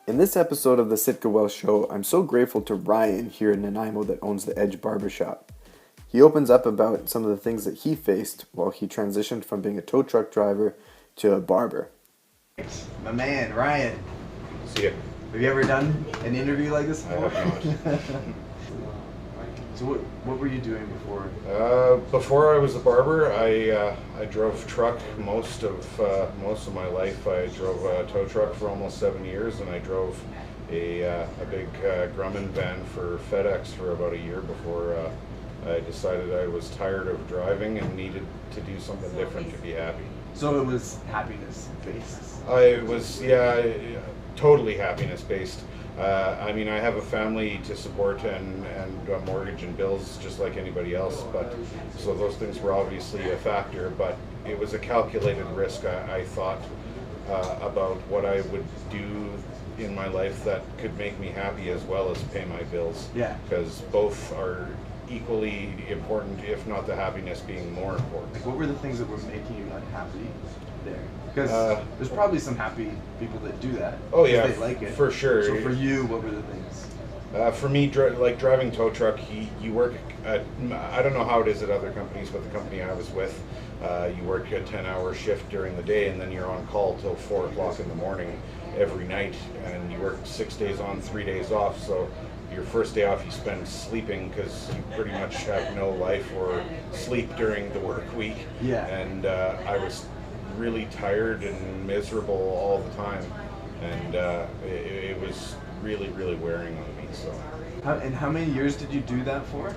In this episode of the Sitka Welsh Show, I'm so grateful to Ryan here in Nanaimo that owns the Edge Barber Shop. He opens up about some of the things that he faced while he transitioned from being a tow truck driver to a barber. My man, Ryan. See ya. Have you ever done an interview like this before? I have not. So what were you doing before? Before I was a barber, I drove truck most of my life. I drove a tow truck for almost 7 years, and I drove a big Grumman van for FedEx for about a year before I decided I was tired of driving and needed to do something different to be happy. So it was happiness based. I was, totally happiness based. I mean, I have a family to support and a mortgage and bills just like anybody else, but so those things were obviously a factor, but it was a calculated risk. I thought about what I would do in my life that could make me happy as well as pay my bills. Yeah. Because both are equally important, if not the happiness being more important. Like, what were the things that were making you unhappy there? Because there's probably some happy people that do that. Oh yeah, they like it for sure. So for you, what were the things? For me, like driving tow truck, you work at, I don't know how it is at other companies, but the company I was with, you work a 10-hour shift during the day, and then you're on call till 4 o'clock in the morning every night, and you work 6 days on, 3 days off. So your first day off you spend sleeping because you pretty much have no life or sleep during the work week. Yeah. And I was really tired and miserable all the time, and it was really wearing on me. So How many years did you do that for?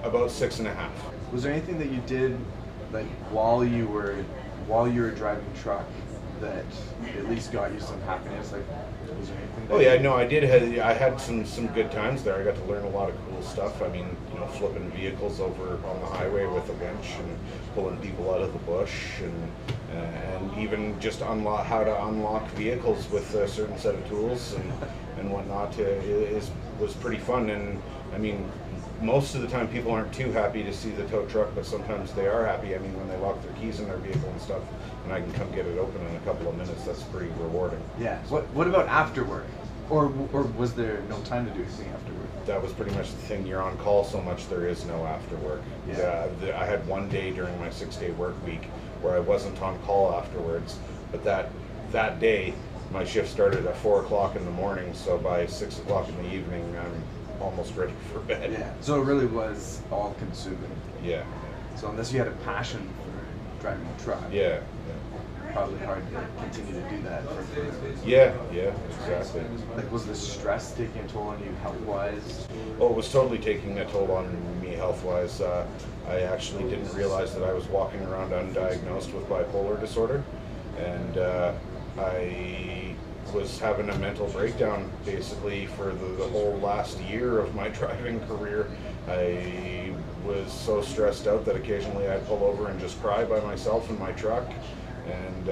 about 6.5. Was there anything that you did, like while you were driving truck, that at least got you some happiness? Like, was there anything? Oh yeah, no, I did. I had some good times there. I got to learn a lot of cool stuff. I mean, flipping vehicles over on the highway with a winch and pulling people out of the bush, and even just how to unlock vehicles with a certain set of tools and whatnot. Was pretty fun. And I mean, most of the time people aren't too happy to see the tow truck, but sometimes they are happy. I mean, when they lock their keys in their vehicle and stuff, and I can come get it open in a couple of minutes, that's pretty rewarding. Yeah. What about after work? Or was there no time to do anything after work? That was pretty much the thing. You're on call so much, there is no after work. Yeah. I had one day during my 6-day work week where I wasn't on call afterwards, but that day my shift started at 4 o'clock in the morning, so by 6 o'clock in the evening I'm almost ready for bed. Yeah. So it really was all consuming. Yeah. So unless you had a passion for driving a truck, Yeah. probably hard to continue to do that. Yeah, exactly. Like, was the stress taking a toll on you health-wise? Oh, it was totally taking a toll on me health-wise. I actually didn't realize that I was walking around undiagnosed with bipolar disorder, and I was having a mental breakdown basically for the whole last year of my driving career. I was so stressed out that occasionally I'd pull over and just cry by myself in my truck, and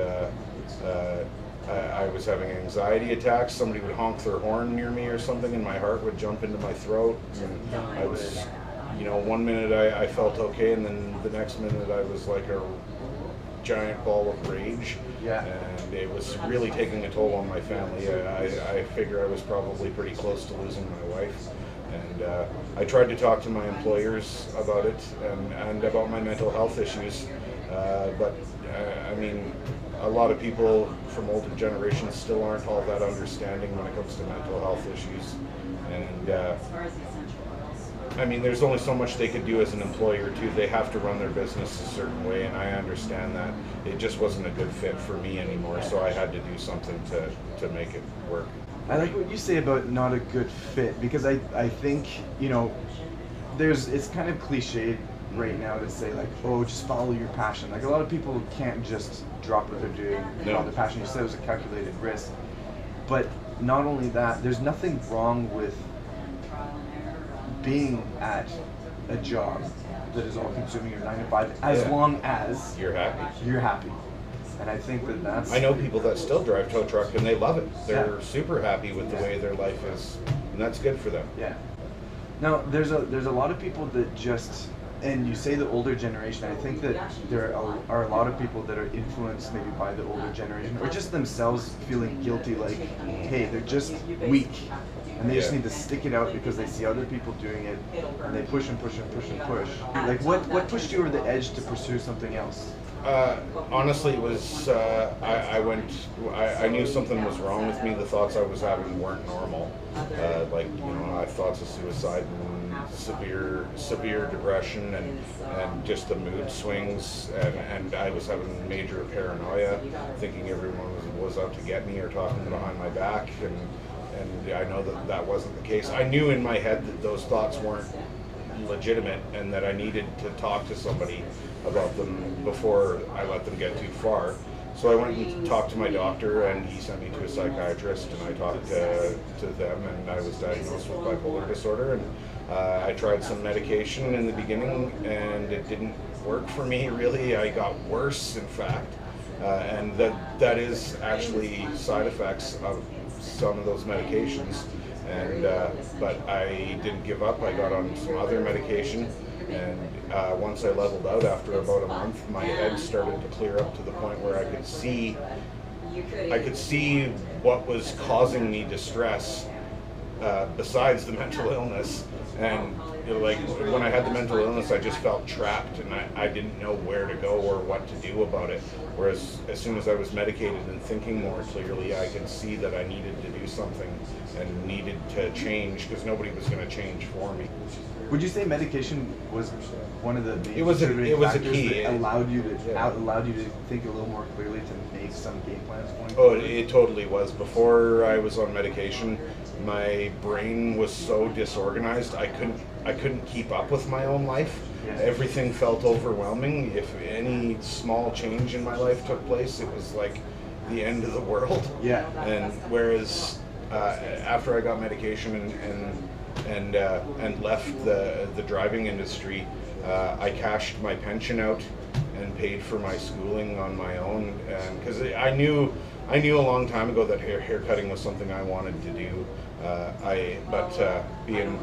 I was having anxiety attacks. Somebody would honk their horn near me or something, and my heart would jump into my throat. And I was, 1 minute I felt okay, and then the next minute I was like a giant ball of rage. Yeah. And it was really taking a toll on my family. I figure I was probably pretty close to losing my wife. And I tried to talk to my employers about it and about my mental health issues. But I mean, a lot of people from older generations still aren't all that understanding when it comes to mental health issues. And I mean, there's only so much they could do as an employer too. They have to run their business a certain way, and I understand that. It just wasn't a good fit for me anymore, so I had to do something to make it work. I like what you say about not a good fit, because I think, it's kind of cliched right now to say, like, oh, just follow your passion. Like, a lot of people can't just drop what they're doing and follow their passion. You said it was a calculated risk. But not only that, there's nothing wrong with being at a job that is all consuming your 9 to 5 as long as you're happy. You're happy. And I think that's... I know people that still drive tow truck and they love it. They're super happy with the way their life is, and that's good for them. Yeah. Now, there's a lot of people that just And you say the older generation. I think that there are a lot of people that are influenced maybe by the older generation, or just themselves feeling guilty, like, hey, they're just weak, and they just need to stick it out because they see other people doing it, and they push and push and push and push. Like, what pushed you over the edge to pursue something else? Honestly, it was I knew something was wrong with me. The thoughts I was having weren't normal. Like, I had thoughts of suicide and severe depression and just the mood swings, and I was having major paranoia, thinking everyone was out to get me or talking behind my back, and I know that wasn't the case. I knew in my head that those thoughts weren't legitimate and that I needed to talk to somebody about them before I let them get too far. So I went and talked to my doctor, and he sent me to a psychiatrist, and I talked to them, and I was diagnosed with bipolar disorder, and I tried some medication in the beginning, and it didn't work for me really. I got worse, in fact, and that is actually side effects of some of those medications. And but I didn't give up. I got on some other medication, and once I leveled out after about a month, my head started to clear up to the point where I could see what was causing me distress besides the mental illness. And like when I had the mental illness, I just felt trapped, and I didn't know where to go or what to do about it. Whereas as soon as I was medicated and thinking more clearly, I could see that I needed to do something and needed to change, because nobody was going to change for me. Would you say medication was one of the main It was a factors key. that allowed you to think a little more clearly to make some game plans going Oh, forward? it totally was. Before I was on medication, my brain was so disorganized. I couldn't keep up with my own life. Yeah. Everything felt overwhelming. If any small change in my life took place, it was like the end of the world. Yeah. And whereas after I got medication and left the driving industry, I cashed my pension out and paid for my schooling on my own, and because I knew a long time ago that hair cutting was something I wanted to do. Being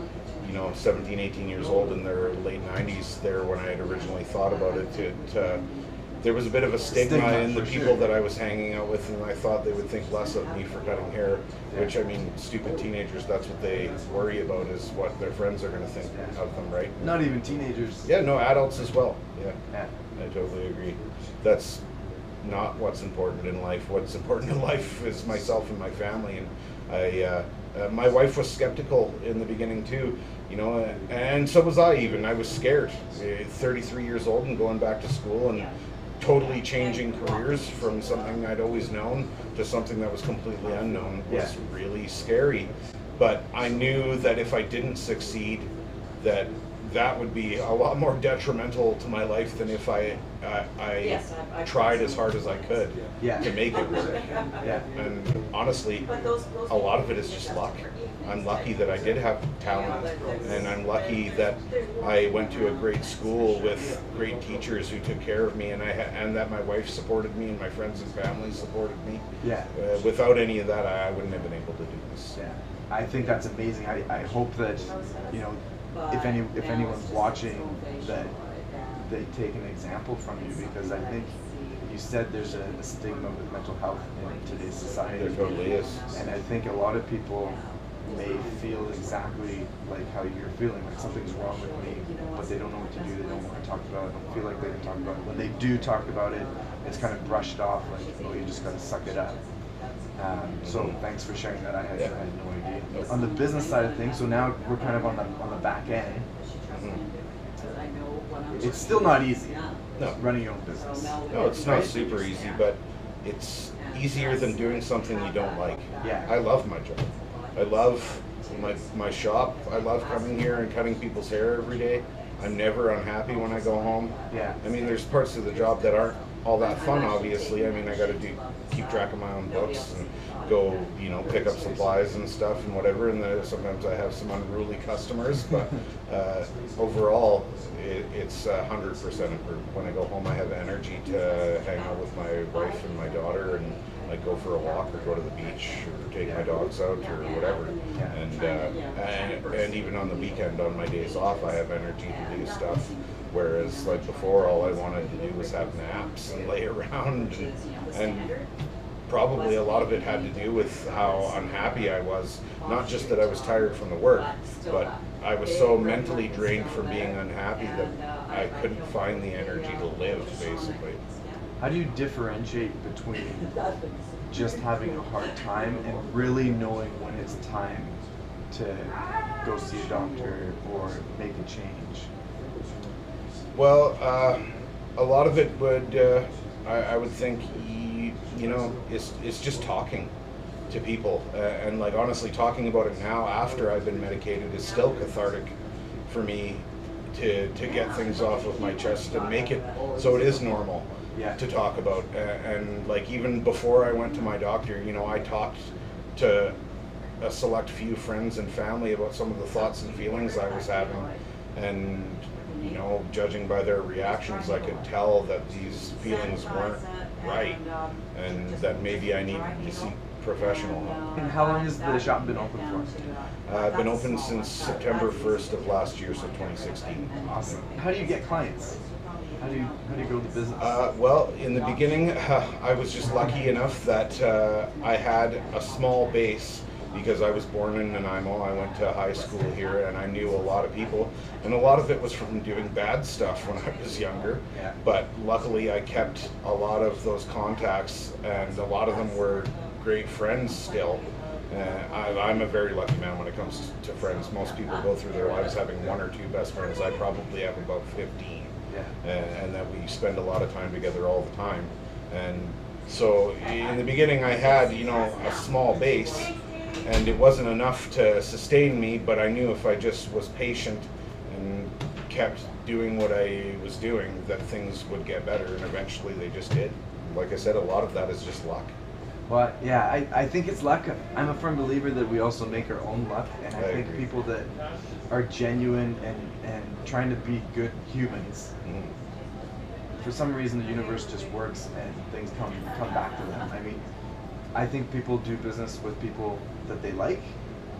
17, 18 years old in their late 90s there when I had originally thought about it, there was a bit of a stigma in the people that I was hanging out with, and I thought they would think less of me for cutting hair, which, I mean, stupid teenagers, that's what they worry about, is what their friends are going to think of them, right? Not even teenagers. Yeah, no, adults as well. Yeah, Yeah. I totally agree. That's not what's important in life. What's important in life is myself and my family, and my wife was skeptical in the beginning too, and so was I. Even I was scared. 33 years old and going back to school and totally changing careers from something I'd always known to something that was completely unknown was really scary. But I knew that if I didn't succeed, that would be a lot more detrimental to my life than if I tried as hard as I could to make it work. Yeah. And honestly, a lot of it is just luck. I'm lucky that I did have talent, and I'm lucky that I went to a great school with great teachers who took care of me, and that my wife supported me and my friends and family supported me. Yeah. Without any of that, I wouldn't have been able to do this. Yeah. I think that's amazing. I hope that, if anyone's watching, that they take an example from you, because I think you said there's a stigma with mental health in today's society. There totally is. And I think a lot of people may feel exactly like how you're feeling, like something's wrong with me, but they don't know what to do, they don't want to talk about it, don't feel like they can talk about it. When they do talk about it, it's kind of brushed off, like, oh, you just gotta suck it up. So thanks for sharing that. I had no idea. Nope. On the business side of things, so now we're kind of on the back end. It's still not easy. No. Running your own business. No, it's not super easy, but it's easier than doing something you don't like. Yeah. I love my job. I love my shop. I love coming here and cutting people's hair every day. I'm never unhappy when I go home. Yeah. I mean, there's parts of the job that aren't all that fun, obviously. I mean, I got to keep track of my own books and go, pick up supplies and stuff and whatever. And sometimes I have some unruly customers, but overall, it's 100% improved. When I go home, I have energy to hang out with my wife and my daughter, and like go for a walk or go to the beach or take my dogs out or whatever. And even on the weekend, on my days off, I have energy to do stuff. Whereas like before, all I wanted to do was have naps and lay around, and probably a lot of it had to do with how unhappy I was. Not just that I was tired from the work, but I was so mentally drained from being unhappy that I couldn't find the energy to live, basically. How do you differentiate between just having a hard time and really knowing when it's time to go see a doctor or make a change? Well, a lot of it would, I would think, you know, it's just talking to people. And like honestly, talking about it now after I've been medicated is still cathartic for me to get things off of my chest and make it so it is normal to talk about. And like even before I went to my doctor, you know, I talked to a select few friends and family about some of the thoughts and feelings I was having, and you know, judging by their reactions, I could tell that these feelings weren't right, and that maybe I needed to seek professional help. And how long has the shop been open for? I've been open since September 1st of last year, so 2016. Awesome. How do you get clients? How do you grow the business? Well, in the beginning, I was just lucky enough that I had a small base because I was born in Nanaimo. I went to high school here, and I knew a lot of people, and a lot of it was from doing bad stuff when I was younger. Yeah. But luckily, I kept a lot of those contacts, and a lot of them were great friends still. I'm a very lucky man when it comes to friends. Most people go through their lives having one or two best friends. I probably have about 15. And that we spend a lot of time together all the time. And so in the beginning I had, you know, a small base, and it wasn't enough to sustain me, but I knew if I just was patient and kept doing what I was doing, that things would get better, and eventually they just did. Like I said, a lot of that is just luck. Well, yeah, I think it's luck. I'm a firm believer that we also make our own luck, and I think agree. people that are genuine and trying to be good humans, for some reason the universe just works and things come back to them. I mean, I think people do business with people that they like.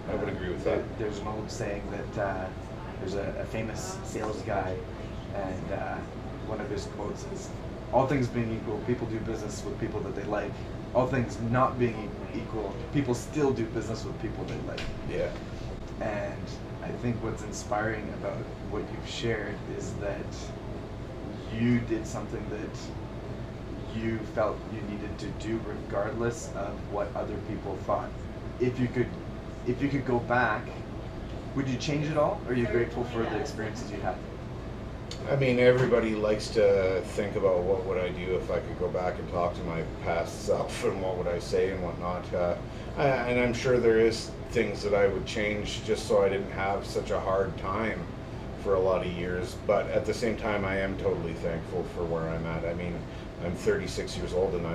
I would agree with that. There's an old saying that there's a famous sales guy, and one of his quotes is, "All things being equal, people do business with people that they like. All things not being equal, people still do business with people they like." Yeah. And I think what's inspiring about what you've shared is that you did something that you felt you needed to do regardless of what other people thought. If you could go back, would you change it all? Or are you grateful for the experiences you had? I mean, everybody likes to think about what would I do if I could go back and talk to my past self, and what would I say and whatnot. And I'm sure there is things that I would change just so I didn't have such a hard time for a lot of years. But at the same time, I am totally thankful for where I'm at. I mean, I'm 36 years old, and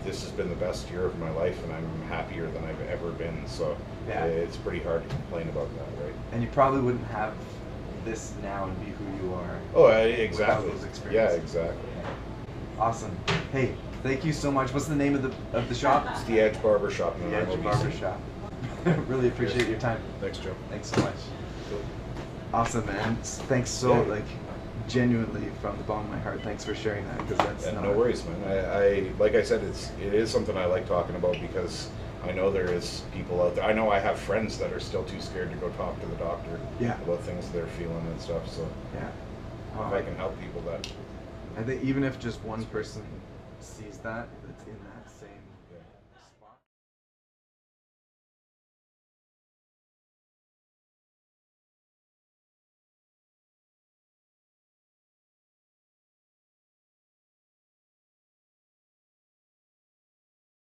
this has been the best year of my life, and I'm happier than I've ever been. So it's pretty hard to complain about that, right? And you probably wouldn't have this now and be who you are. Oh, exactly. Those experiences. Yeah, exactly. Awesome. Hey, thank you so much. What's the name of the shop? It's the Edge Barber Shop. The Edge Barber Shop. Really appreciate your time. Thanks, Joe. Thanks so much. Cool. Awesome, man. Thanks genuinely from the bottom of my heart. Thanks for sharing that, because that's no worries, man. I like I said, it is something I like talking about, because I know there is people out there. I know I have friends that are still too scared to go talk to the doctor about things they're feeling and stuff. So if I can help people, that I think even if just one person sees that, that's in that same